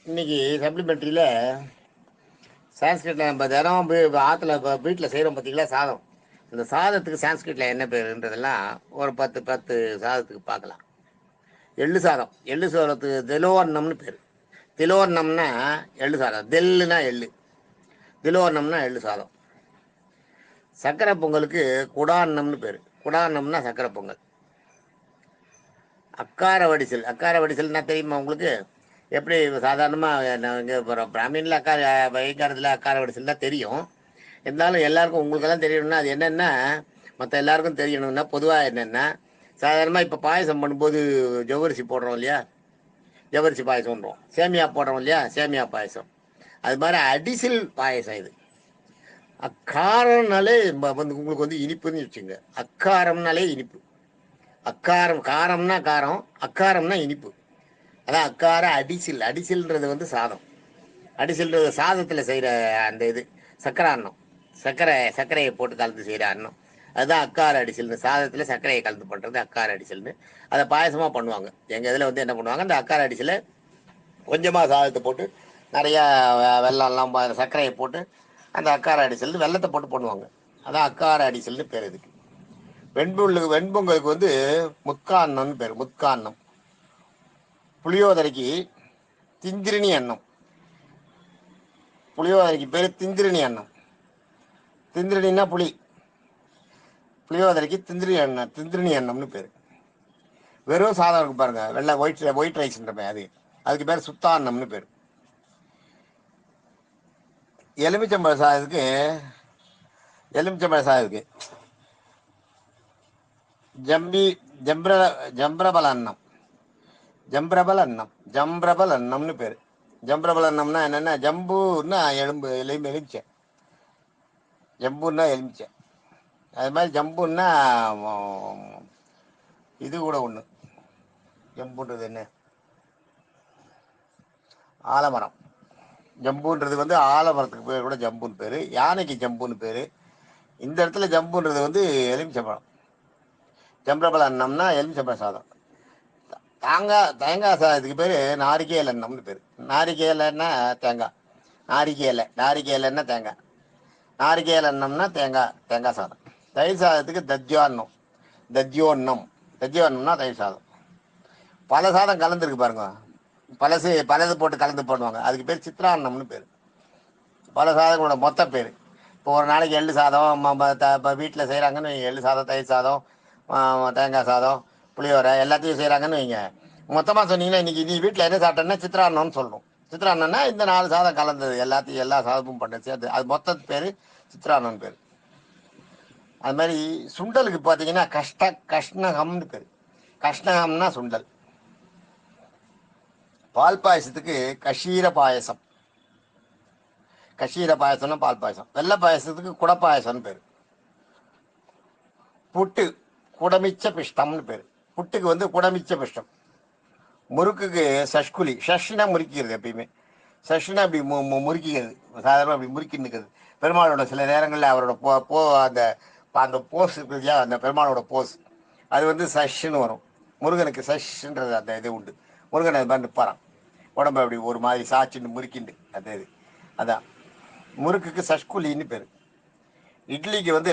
இன்னைக்கு சப்ளிமெண்ட்ரியில் சான்ஸ்கிரிட்டில் நம்ம தினம் ஆற்றுல இப்போ வீட்டில் செய்கிறோம் பார்த்தீங்களா சாதம். இந்த சாதத்துக்கு சான்ஸ்கிரிட்டில் என்ன பேருன்றதெல்லாம் ஒரு 10 சாதத்துக்கு பார்க்கலாம். எள்ளு சாதம், எள்ளு சாதத்துக்கு திலோவர்ணம்னு பேர். திலோவர்ணம்னா எள்ளு சாதம், தெல்லுனா எள்ளு, திலோவர்ணம்னா எள்ளு சாதம். சக்கரை பொங்கலுக்கு குடான்னம்னு பேர். குடான்னம்னா சக்கரை பொங்கல். அக்கார வடிசல், அக்கார வடிசல்னா தெரியுமா உங்களுக்கு? எப்படி சாதாரணமாக இங்கே பிராமின்ல வைகாரத்தில் அக்கார வடிசல் தான் தெரியும். இருந்தாலும் எல்லாருக்கும் உங்களுக்கெல்லாம் தெரியணும்னா அது என்னென்னா, மற்ற எல்லாருக்கும் தெரியணும்னா பொதுவாக என்னென்னா, சாதாரணமாக இப்போ பாயசம் பண்ணும்போது ஜவ்வரிசி போடுறோம் இல்லையா, ஜவ்வரிசி பாயசம்ன்றோம். சேமியா போடுறோம் இல்லையா, சேமியா பாயசம். அது மாதிரி அடிசில் பாயசம் இது. அக்காரம்னாலே வந்து உங்களுக்கு வந்து இனிப்புன்னு வச்சுங்க. அக்காரம்னாலே இனிப்பு. அக்காரம், காரம்னா காரம், அக்காரம்னா இனிப்பு. அதான் அக்கார அடிசில். அடிசில்ன்றது வந்து சாதம். அடிசில்ன்றது சாதத்தில் செய்கிற அந்த இது சக்கரை அன்னம். சர்க்கரையை போட்டு கலந்து செய்கிற அன்னம். அதுதான் அக்கார அடிசில்னு. சாதத்தில் சர்க்கரையை கலந்து பண்ணுறது அக்கார அடிசில்னு. அதை பாயசமாக பண்ணுவாங்க. எங்கள் இதில் வந்து என்ன பண்ணுவாங்க, அந்த அக்கார அடிசில் கொஞ்சமாக சாதத்தை போட்டு நிறையா வெள்ளம்லாம் சர்க்கரையை போட்டு அந்த அக்கார அடிசல் வெள்ளத்தை போட்டு பண்ணுவாங்க. அதான் அக்கார அடிசல்னு பேர் இதுக்கு. வெண்பொங்கலுக்கு வந்து முத்கான்னம்னு பேர். முத்கான்னம். புளியோதரைக்கு திந்திரிணி அன்னம். புளியோதரைக்கு பேர் திந்திரிணி அன்னம். திந்திரிணின்னா புளி. புளியோதரைக்கு திந்திரிணி அன்னம்னு பேர். வெறும் சாதம் இருக்கு பாருங்க, வெள்ளை ஒயிட் ரைஸ்ன்ற அதுக்கு பேர் சுத்தான்னம்னு பேர். எலுமிச்சம்பழ சாதத்துக்கு ஜம்பிரபல அன்னம். ஜம்பிரபல் அன்னம்னு பேர். ஜம்பிரபல் அன்னம்னா என்னன்னா, ஜம்புன்னா எலுமிச்சை. ஜம்புன்னா எலுமிச்சை. அது மாதிரி ஜம்புன்னா இது கூட ஒன்று. ஜம்புன்றது என்ன, ஆலமரம். ஜம்புன்றது வந்து ஆலமரத்துக்கு பேர் கூட ஜம்புன்னு பேர். யானைக்கு ஜம்புன்னு பேர். இந்த இடத்துல ஜம்புன்றது வந்து எலுமிச்சம்பழம். ஜம்பிரபல அன்னம்னா எலுமிச்சம்பழ சாதம். தேங்காய் சாதத்துக்கு பேர் நாரிக்கேல் அன்னம்னு பேர். நாரிக்கேலன்னா தேங்காய். நாரிக்கேலன்னா தேங்காய். நாரிக்கேல் அன்னம்னா தேங்காய் சாதம். தயிர் சாதத்துக்கு தஜ்யோன்னம்னா தயிர் சாதம். பல சாதம் கலந்துருக்கு பாருங்க. பலது போட்டு கலந்து பண்ணுவாங்க. அதுக்கு பேர் சித்ரான்னம்னு பேர். பல சாதங்களோட மொத்த பேர். இப்போ ஒரு நாளைக்கு எள்ளு சாதம் இப்போ வீட்டில் செய்கிறாங்கன்னு வைங்க, எள்ளு சாதம், தயிர் சாதம், தேங்காய் சாதம், புளியோரை எல்லாத்தையும் செய்கிறாங்கன்னு வைங்க. மொத்தமாக சொன்னீங்கன்னா இன்னைக்கு நீ வீட்டில் என்ன சாப்பிட்டேன்னா சித்ரான்னம்னு சொல்லணும். சித்ரான்னம்னா இந்த 4 சாதம் கலந்தது எல்லா சாதமும் பண்ண சேர்த்து அது மொத்த பேர் சித்ரான்னம்னு பேர். அது மாதிரி சுண்டலுக்கு பார்த்தீங்கன்னா கஷ்ணகம்னு பேர். கஷ்ணகம்னா சுண்டல். பால் பாயசத்துக்கு கஷீர பாயசம்னா பால் பாயசம். வெள்ளை பாயசத்துக்கு குடப்பாயசம்னு பேர். புட்டு குடமிச்ச பிஷ்டம்னு பேர். புட்டுக்கு வந்து குடமிச்ச பிஷ்டம். முறுக்குக்கு சஷ்குலி. ஷஷ்னா முறுக்கிறது. எப்பயுமே சஷ்னா அப்படி முறுக்கிக்கிறது. சாதாரணமாக அப்படி முறுக்கி நிற்கிறது. பெருமாளோட சில நேரங்களில் அவரோட அந்த போஸ் இருக்கு இல்லையா, அந்த பெருமாளோட போஸ் அது வந்து சஷ்ன்னு வரும். முருகனுக்கு சஷ்ன்றது அந்த இது உண்டு. முருகன் அது மாதிரி நிற்பாரான், உடம்பு அப்படி ஒரு மாதிரி சாச்சின்னு முறுக்கிண்டு அந்த இது. அதான் முறுக்குக்கு சஷ்குலின்னு பேர். இட்லிக்கு வந்து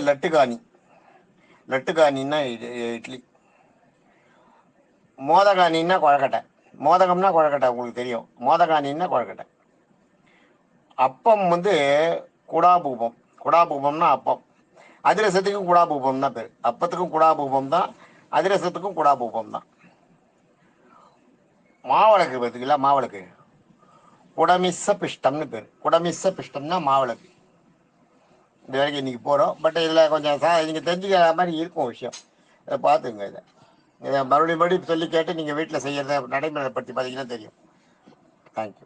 லட்டுகாணின்னா இட்லி. மோதகாணின்னா குழக்கட்டை. மோதகம்னா குழக்கட்டை உங்களுக்கு தெரியும். மோதகாணின்னா குழக்கட்டை. அப்பம் வந்து குடாபூபம்னா அப்பம். அதிரசத்துக்கும் குடாபூபம் தான் பேர். அப்பத்துக்கும் குடாபூபம் தான், அதிரசத்துக்கும் குடாபூபம் தான். மாவிளக்கு பார்த்தீங்களா, மாவிளக்கு குடமிஸ்ஸ பிஷ்டம்னு பேர். குடமிஸ்ஸ பிஷ்டம்னா மாவிளக்கு. இந்த வரைக்கும் இன்னைக்கு போகிறோம். பட் இதில் கொஞ்சம் நீங்கள் தெரிஞ்சுக்கிற மாதிரி இருக்கும் விஷயம். அதை பார்த்துங்க. இதை மறுபடியும் சொல்லி கேட்டு நீங்கள் வீட்டில் செய்கிறத நடைமுறைப்படுத்தி பார்த்தீங்கன்னா தெரியும். தேங்க்யூ.